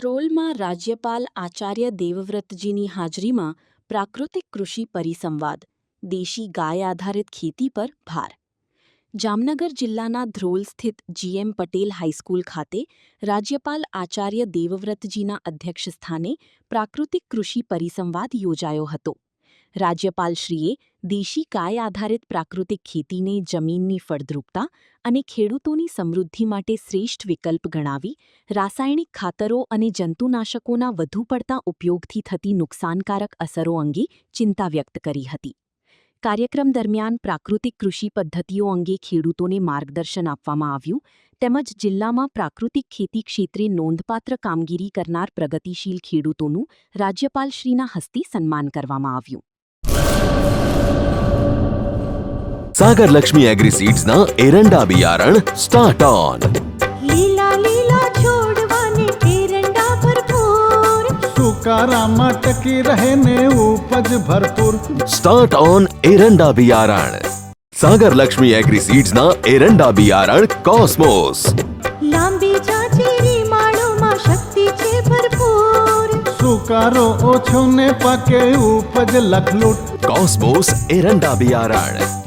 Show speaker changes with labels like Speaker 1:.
Speaker 1: ધ્રોલમાં રાજ્યપાલ આચાર્ય દેવવ્રતજીની હાજરીમાં પ્રાકૃતિક કૃષિ પરિસંવાદ, દેશી ગાય આધારિત ખેતી પર ભાર. જામનગર જિલ્લાના ધ્રોલ સ્થિત જીએમ પટેલ હાઈસ્કૂલ ખાતે રાજ્યપાલ આચાર્ય દેવવ્રતજીના અધ્યક્ષસ્થાને પ્રાકૃતિક કૃષિ પરિસંવાદ યોજાયો હતો. રાજ્યપાલશ્રીએ દેશી ગાય આધારિત પ્રાકૃતિક ખેતીને જમીનની ફળદ્રુપતા અને ખેડૂતોની સમૃદ્ધિ માટે શ્રેષ્ઠ વિકલ્પ ગણાવી રાસાયણિક ખાતરો અને જંતુનાશકોના વધુ પડતા ઉપયોગથી થતી નુકસાનકારક અસરો અંગે ચિંતા વ્યક્ત કરી હતી. કાર્યક્રમ દરમિયાન પ્રાકૃતિક કૃષિ પદ્ધતિઓ અંગે ખેડૂતોને માર્ગદર્શન આપવામાં આવ્યું તેમજ જિલ્લામાં પ્રાકૃતિક ખેતી ક્ષેત્રે નોંધપાત્ર કામગીરી કરનાર પ્રગતિશીલ ખેડૂતોનું રાજ્યપાલશ્રીના હસ્તે સન્માન કરવામાં આવ્યું.
Speaker 2: सागर लक्ष्मी एग्रीसीड्स ना एरंडा बियारण स्टार्ट ऑन.
Speaker 3: લીલા લીલા છોડવાને એરંડા ભરપૂર,
Speaker 4: સુકારામાં ટકી રહે ને ઉપજ ભરપૂર.
Speaker 2: स्टार्ट ऑन एरंडा बियारण. सागर लक्ष्मी एग्रीसीड्स ना एरंडा बियारण कॉस्मोस.
Speaker 3: લાંબી જાચેરી માળોમાં શક્તિ છે ભરપૂર,
Speaker 4: સુકારો ઓછો ને પાકે ઉપજ લખલૂટ.
Speaker 2: कॉस्मोस एरंडा बियारण.